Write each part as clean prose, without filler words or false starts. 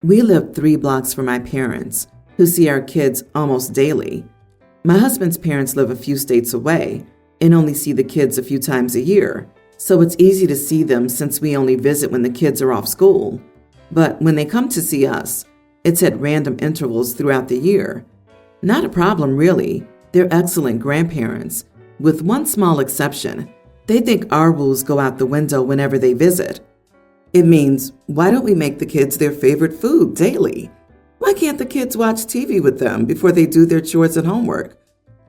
We live 3 blocks from my parents, who see our kids almost daily. My husband's parents live a few states away and only see the kids a few times a year, so it's easy to see them since we only visit when the kids are off school. But when they come to see us, it's at random intervals throughout the year. Not a problem, really. They're excellent grandparents, with one small exception. They think our rules go out the window whenever they visit. It means, why don't we make the kids their favorite food daily? Why can't the kids watch TV with them before they do their chores and homework?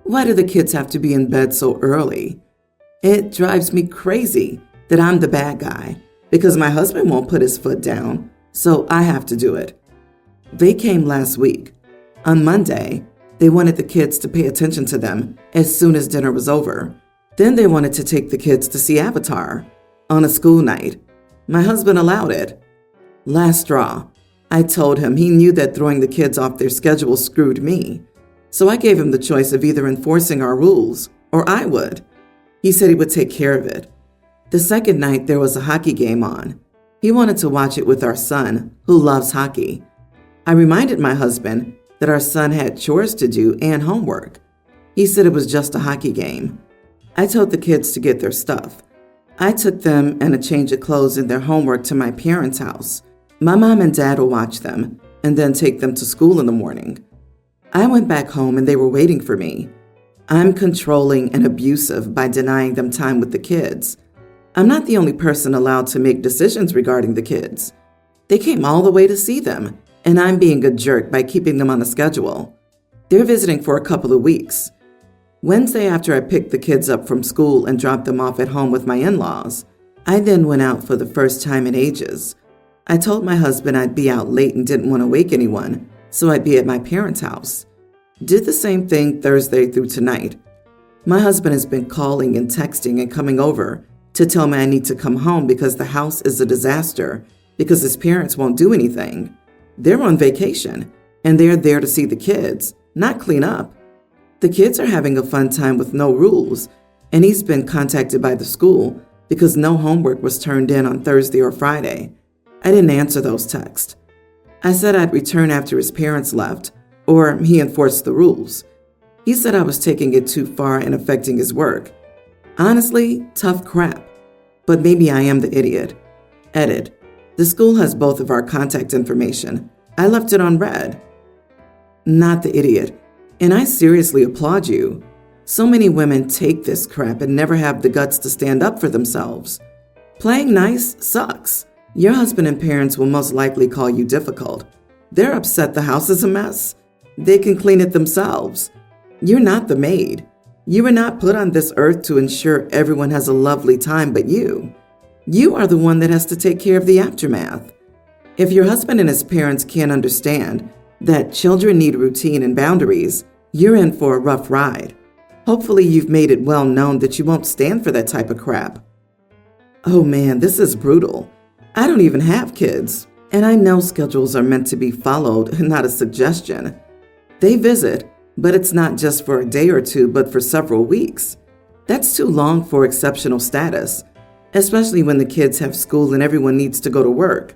Why do the kids have to be in bed so early? It drives me crazy that I'm the bad guy because my husband won't put his foot down, so I have to do it. They came last week. On Monday, they wanted the kids to pay attention to them as soon as dinner was over. Then they wanted to take the kids to see Avatar on a school night. My husband allowed it. Last straw, I told him he knew that throwing the kids off their schedule screwed me. So I gave him the choice of either enforcing our rules or I would. He said he would take care of it. The second night, there was a hockey game on. He wanted to watch it with our son, who loves hockey. I reminded my husband that our son had chores to do and homework. He said it was just a hockey game. I told the kids to get their stuff. I took them and a change of clothes and their homework to my parents' house. My mom and dad will watch them and then take them to school in the morning. I went back home and they were waiting for me. I'm controlling and abusive by denying them time with the kids. I'm not the only person allowed to make decisions regarding the kids. They came all the way to see them, and I'm being a jerk by keeping them on the schedule. They're visiting for a couple of weeks. Wednesday, after I picked the kids up from school and dropped them off at home with my in-laws, I then went out for the first time in ages. I told my husband I'd be out late and didn't want to wake anyone, so I'd be at my parents' house. Did the same thing Thursday through tonight. My husband has been calling and texting and coming over to tell me I need to come home because the house is a disaster because his parents won't do anything. They're on vacation and they're there to see the kids, not clean up. The kids are having a fun time with no rules, and he's been contacted by the school because no homework was turned in on Thursday or Friday. I didn't answer those texts. I said I'd return after his parents left, or he enforced the rules. He said I was taking it too far and affecting his work. Honestly, tough crap. But maybe I am the idiot. Edit. The school has both of our contact information. I left it on red. Not the idiot. And I seriously applaud you. So many women take this crap and never have the guts to stand up for themselves. Playing nice sucks. Your husband and parents will most likely call you difficult. They're upset the house is a mess. They can clean it themselves. You're not the maid. You were not put on this earth to ensure everyone has a lovely time but you. You are the one that has to take care of the aftermath. If your husband and his parents can't understand that children need routine and boundaries, you're in for a rough ride. Hopefully you've made it well known that you won't stand for that type of crap. Oh man, this is brutal. I don't even have kids, and I know schedules are meant to be followed, not a suggestion. They visit, but it's not just for a day or two, but for several weeks. That's too long for exceptional status, especially when the kids have school and everyone needs to go to work.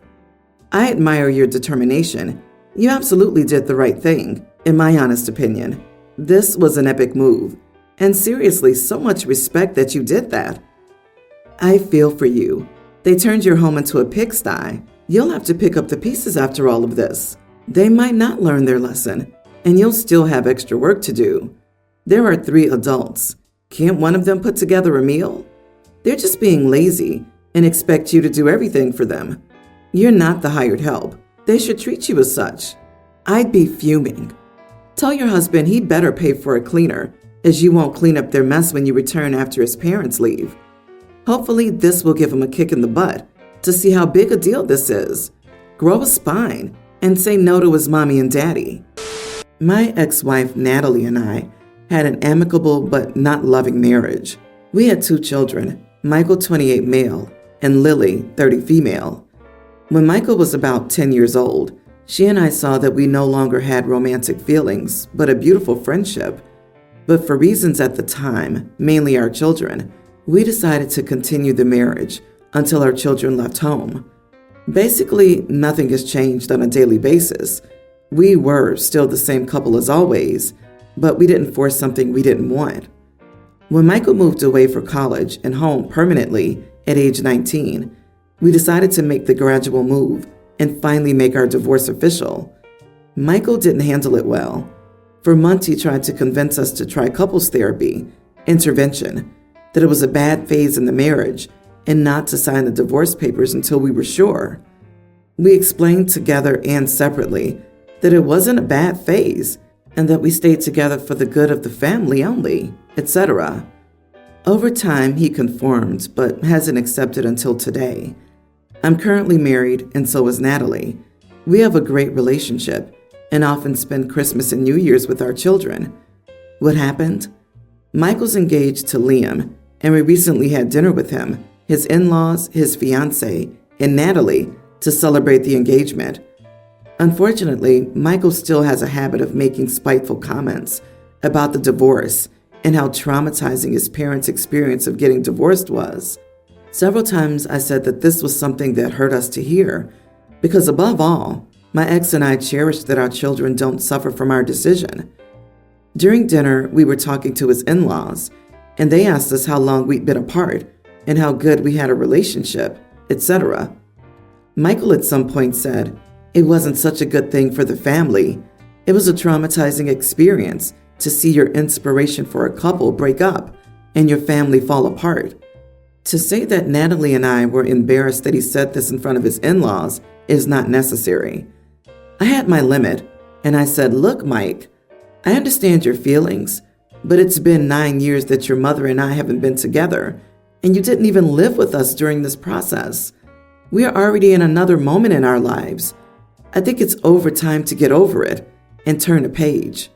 I admire your determination. You absolutely did the right thing, in my honest opinion. This was an epic move, and seriously, so much respect that you did that. I feel for you. They turned your home into a pigsty. You'll have to pick up the pieces after all of this. They might not learn their lesson, and you'll still have extra work to do. There are 3 adults. Can't one of them put together a meal? They're just being lazy and expect you to do everything for them. You're not the hired help. They should treat you as such. I'd be fuming. Tell your husband he'd better pay for a cleaner, as you won't clean up their mess when you return after his parents leave. Hopefully this will give him a kick in the butt to see how big a deal this is. Grow a spine and say no to his mommy and daddy. My ex-wife Natalie and I had an amicable but not loving marriage. We had 2 children, Michael 28 male and Lily 30 female. When Michael was about 10 years old, she and I saw that we no longer had romantic feelings, but a beautiful friendship. But for reasons at the time, mainly our children, we decided to continue the marriage until our children left home. Basically, nothing has changed on a daily basis. We were still the same couple as always, but we didn't force something we didn't want. When Michael moved away for college and home permanently at age 19, we decided to make the gradual move and finally make our divorce official. Michael didn't handle it well. For months, he tried to convince us to try couples therapy, intervention, that it was a bad phase in the marriage, and not to sign the divorce papers until we were sure. We explained together and separately that it wasn't a bad phase and that we stayed together for the good of the family only, etc. Over time, he conformed, but hasn't accepted until today. I'm currently married, and so is Natalie. We have a great relationship and often spend Christmas and New Year's with our children. What happened? Michael's engaged to Liam, and we recently had dinner with him, his in-laws, his fiancée, and Natalie to celebrate the engagement. Unfortunately, Michael still has a habit of making spiteful comments about the divorce and how traumatizing his parents' experience of getting divorced was. Several times I said that this was something that hurt us to hear, because above all, my ex and I cherish that our children don't suffer from our decision. During dinner, we were talking to his in-laws, and they asked us how long we'd been apart and how good we had a relationship, etc. Michael at some point said, "It wasn't such a good thing for the family. It was a traumatizing experience to see your inspiration for a couple break up and your family fall apart." To say that Natalie and I were embarrassed that he said this in front of his in-laws is not necessary. I had my limit, and I said, "Look, Mike, I understand your feelings, but it's been 9 years that your mother and I haven't been together, and you didn't even live with us during this process. We are already in another moment in our lives. I think it's over time to get over it and turn a page."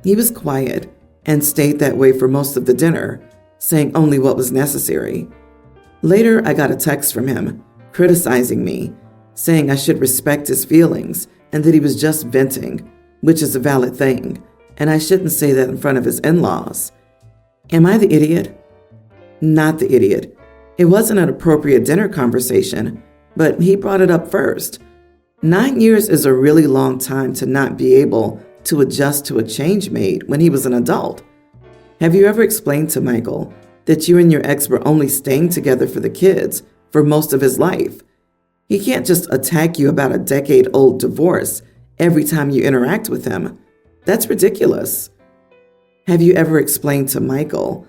He was quiet and stayed that way for most of the dinner, saying only what was necessary. Later, I got a text from him, criticizing me, saying I should respect his feelings and that he was just venting, which is a valid thing, and I shouldn't say that in front of his in-laws. Am I the idiot? Not the idiot. It wasn't an appropriate dinner conversation, but he brought it up first. 9 years is a really long time to not be able to adjust to a change made when he was an adult. Have you ever explained to Michael that you and your ex were only staying together for the kids for most of his life? He can't just attack you about a decade-old divorce every time you interact with him. That's ridiculous. Have you ever explained to Michael?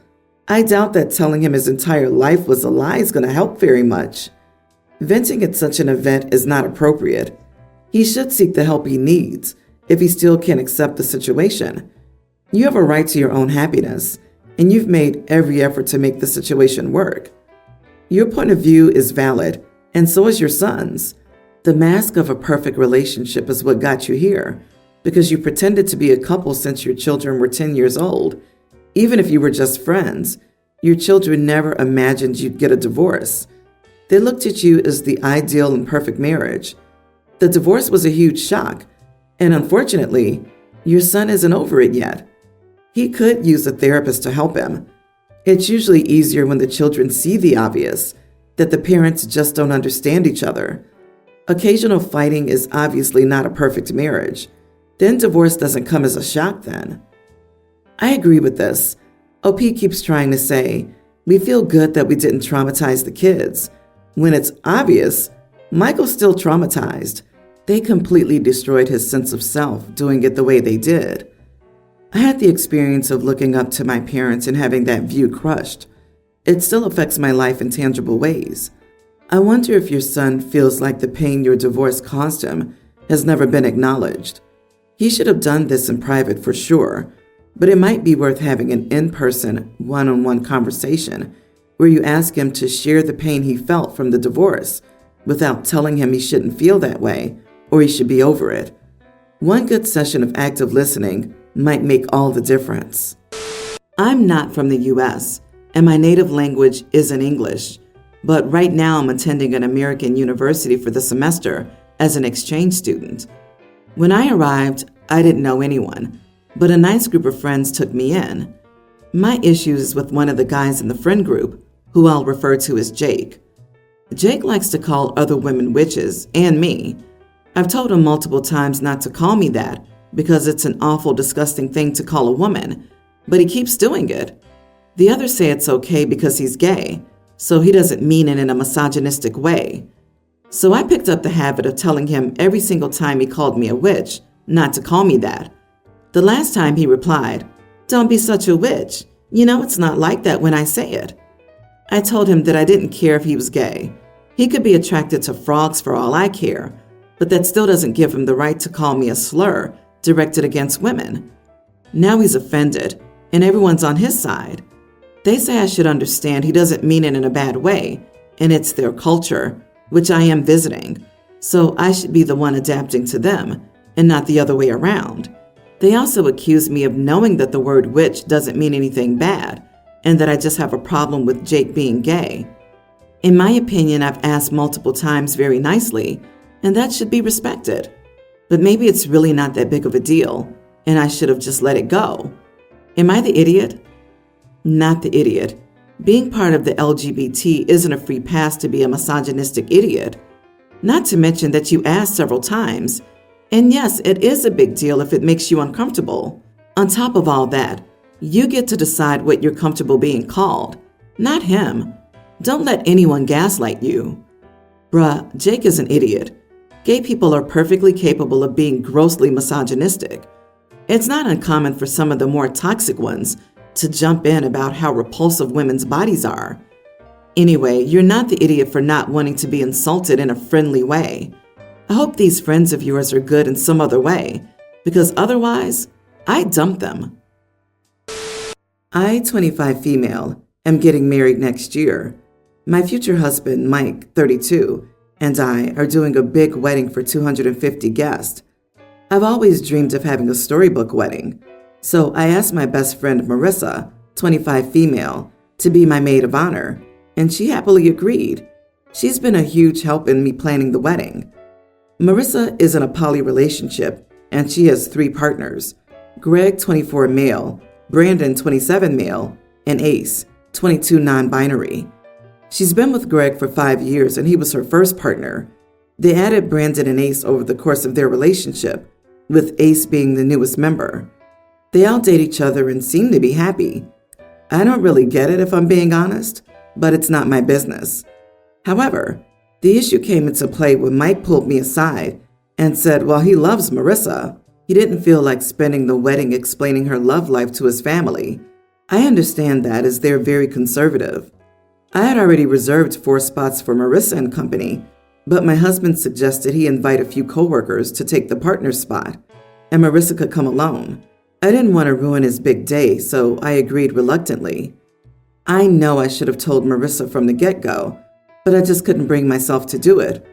I doubt that telling him his entire life was a lie is going to help very much. Venting at such an event is not appropriate. He should seek the help he needs if he still can't accept the situation. You have a right to your own happiness, and you've made every effort to make the situation work. Your point of view is valid, and so is your son's. The mask of a perfect relationship is what got you here, because you pretended to be a couple since your children were 10 years old. Even if you were just friends, your children never imagined you'd get a divorce. They looked at you as the ideal and perfect marriage. The divorce was a huge shock, and unfortunately, your son isn't over it yet. He could use a therapist to help him. It's usually easier when the children see the obvious, that the parents just don't understand each other. Occasional fighting is obviously not a perfect marriage. Then divorce doesn't come as a shock then. I agree with this. OP keeps trying to say, we feel good that we didn't traumatize the kids. When it's obvious, Michael's still traumatized. They completely destroyed his sense of self doing it the way they did. I had the experience of looking up to my parents and having that view crushed. It still affects my life in tangible ways. I wonder if your son feels like the pain your divorce caused him has never been acknowledged. He should have done this in private for sure, but it might be worth having an in-person, one-on-one conversation where you ask him to share the pain he felt from the divorce without telling him he shouldn't feel that way or he should be over it. One good session of active listening might make all the difference. I'm not from the U.S., and my native language isn't English, but right now I'm attending an American university for the semester as an exchange student. When I arrived, I didn't know anyone, but a nice group of friends took me in. My issue is with one of the guys in the friend group, who I'll refer to as Jake. Jake likes to call other women witches, and me. I've told him multiple times not to call me that because it's an awful, disgusting thing to call a woman, but he keeps doing it. The others say it's okay because he's gay, so he doesn't mean it in a misogynistic way. So I picked up the habit of telling him every single time he called me a witch not to call me that. The last time he replied, "Don't be such a witch. You know it's not like that when I say it." I told him that I didn't care if he was gay. He could be attracted to frogs for all I care, but that still doesn't give him the right to call me a slur directed against women. Now he's offended, and everyone's on his side. They say I should understand he doesn't mean it in a bad way, and it's their culture, which I am visiting, so I should be the one adapting to them, and not the other way around. They also accuse me of knowing that the word witch doesn't mean anything bad, and that I just have a problem with Jake being gay. In my opinion, I've asked multiple times very nicely, and that should be respected. But maybe it's really not that big of a deal, and I should have just let it go. Am I the idiot? Not the idiot. Being part of the LGBT isn't a free pass to be a misogynistic idiot. Not to mention that you asked several times. And yes, it is a big deal if it makes you uncomfortable. On top of all that, you get to decide what you're comfortable being called, not him. Don't let anyone gaslight you. Bruh, Jake is an idiot. Gay people are perfectly capable of being grossly misogynistic. It's not uncommon for some of the more toxic ones to jump in about how repulsive women's bodies are. Anyway, you're not the idiot for not wanting to be insulted in a friendly way. I hope these friends of yours are good in some other way, because otherwise, I'd dump them. I, 25 female, am getting married next year. My future husband, Mike, 32, and I are doing a big wedding for 250 guests. I've always dreamed of having a storybook wedding, so I asked my best friend Marissa, 25 female, to be my maid of honor, and she happily agreed. She's been a huge help in me planning the wedding. Marissa is in a poly relationship, and she has 3 partners: Greg, 24 male, Brandon, 27 male, and Ace, 22 non-binary. She's been with Greg for 5 years, and he was her first partner. They added Brandon and Ace over the course of their relationship, with Ace being the newest member. They all date each other and seem to be happy. I don't really get it if I'm being honest, but it's not my business. However, the issue came into play when Mike pulled me aside and said while he loves Marissa, he didn't feel like spending the wedding explaining her love life to his family. I understand that as they're very conservative. I had already reserved 4 spots for Marissa and company, but my husband suggested he invite a few coworkers to take the partner spot, and Marissa could come alone. I didn't want to ruin his big day, so I agreed reluctantly. I know I should have told Marissa from the get-go, but I just couldn't bring myself to do it.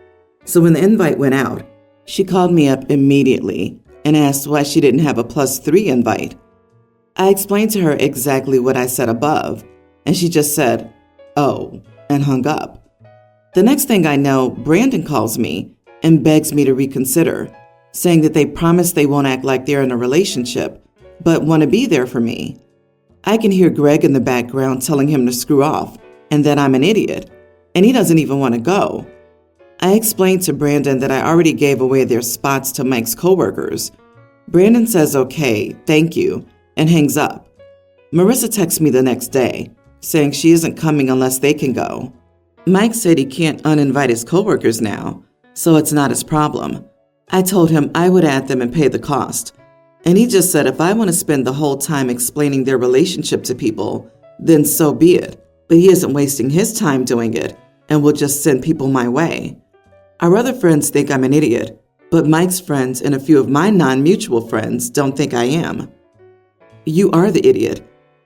So when the invite went out, she called me up immediately and asked why she didn't have a +3 invite. I explained to her exactly what I said above, and she just said, "Oh," and hung up. The next thing I know, Brandon calls me and begs me to reconsider, saying that they promise they won't act like they're in a relationship, but want to be there for me. I can hear Greg in the background telling him to screw off and that I'm an idiot, and he doesn't even want to go. I explained to Brandon that I already gave away their spots to Mike's coworkers. Brandon says okay, thank you, and hangs up. Marissa texts me the next day, saying she isn't coming unless they can go. Mike said he can't uninvite his coworkers now, so it's not his problem. I told him I would add them and pay the cost. And he just said if I want to spend the whole time explaining their relationship to people, then so be it. But he isn't wasting his time doing it and will just send people my way. Our other friends think I'm an idiot, but Mike's friends and a few of my non-mutual friends don't think I am. You are the idiot.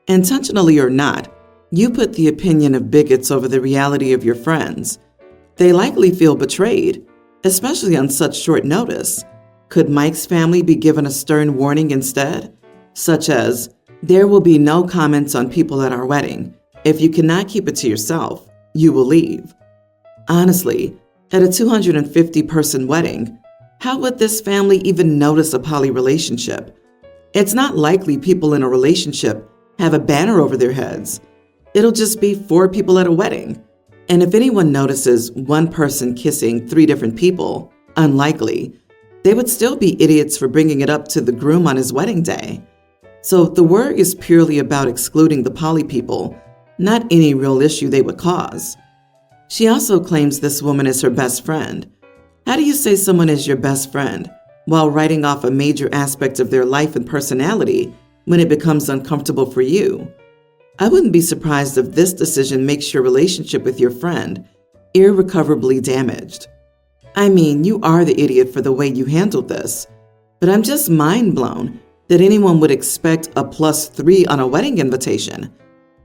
Intentionally or not, you put the opinion of bigots over the reality of your friends. They likely feel betrayed, especially on such short notice. Could Mike's family be given a stern warning instead? Such as, there will be no comments on people at our wedding. If you cannot keep it to yourself, you will leave. Honestly, at a 250-person wedding, how would this family even notice a poly relationship? It's not likely people in a relationship have a banner over their heads. It'll just be 4 people at a wedding. And if anyone notices one person kissing 3 different people, unlikely, they would still be idiots for bringing it up to the groom on his wedding day. So the worry is purely about excluding the poly people, not any real issue they would cause. She also claims this woman is her best friend. How do you say someone is your best friend while writing off a major aspect of their life and personality when it becomes uncomfortable for you? I wouldn't be surprised if this decision makes your relationship with your friend irrecoverably damaged. I mean, you are the idiot for the way you handled this, but I'm just mind blown that anyone would expect a +3 on a wedding invitation,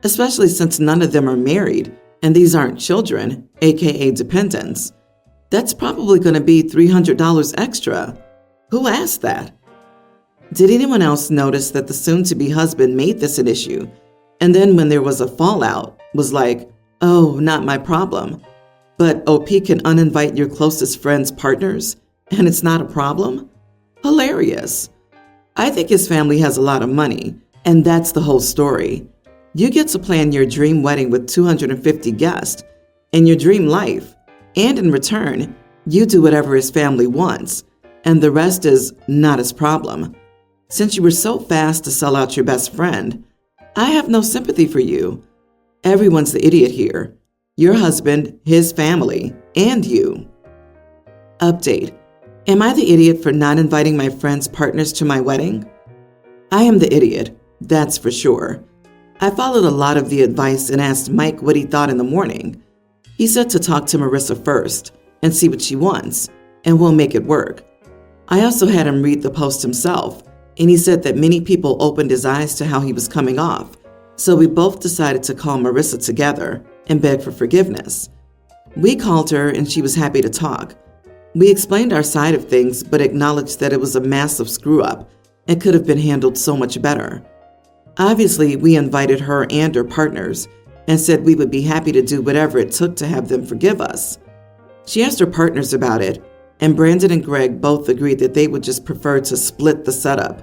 especially since none of them are married and these aren't children, aka dependents. That's probably going to be $300 extra. Who asked that? Did anyone else notice that the soon-to-be husband made this an issue, and then when there was a fallout, was like, oh, not my problem? But OP can uninvite your closest friends' partners, and it's not a problem? Hilarious. I think his family has a lot of money, and that's the whole story. You get to plan your dream wedding with 250 guests and your dream life, and in return, you do whatever his family wants, and the rest is not his problem. Since you were so fast to sell out your best friend, I have no sympathy for you. Everyone's the idiot here. Your husband, his family, and you. Update. Am I the idiot for not inviting my friends' partners to my wedding? I am the idiot, that's for sure. I followed a lot of the advice and asked Mike what he thought in the morning. He said to talk to Marissa first and see what she wants, and we'll make it work. I also had him read the post himself, and he said that many people opened his eyes to how he was coming off, so we both decided to call Marissa together and beg for forgiveness. We called her and she was happy to talk. We explained our side of things but acknowledged that it was a massive screw-up and could have been handled so much better. Obviously, we invited her and her partners and said we would be happy to do whatever it took to have them forgive us. She asked her partners about it, and Brandon and Greg both agreed that they would just prefer to split the setup.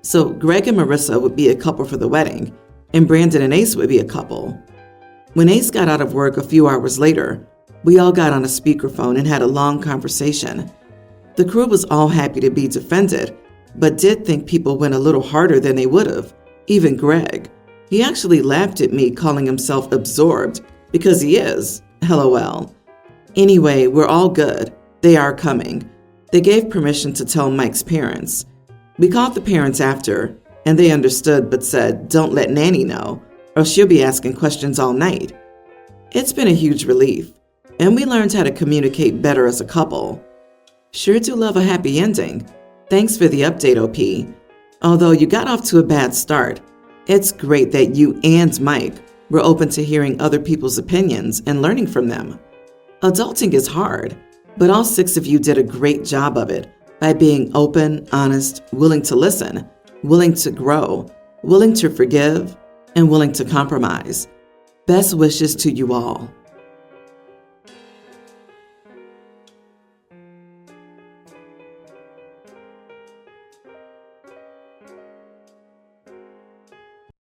So Greg and Marissa would be a couple for the wedding, and Brandon and Ace would be a couple. When Ace got out of work a few hours later, we all got on a speakerphone and had a long conversation. The crew was all happy to be defended, but did think people went a little harder than they would have, even Greg. He actually laughed at me calling himself absorbed, because he is, LOL. Anyway, we're all good. They are coming. They gave permission to tell Mike's parents. We called the parents after, and they understood but said, don't let Nanny know, or she'll be asking questions all night. It's been a huge relief, and we learned how to communicate better as a couple. Sure do love a happy ending. Thanks for the update, OP. Although you got off to a bad start, it's great that you and Mike were open to hearing other people's opinions and learning from them. Adulting is hard, but all 6 of you did a great job of it by being open, honest, willing to listen, willing to grow, willing to forgive, and willing to compromise. Best wishes to you all.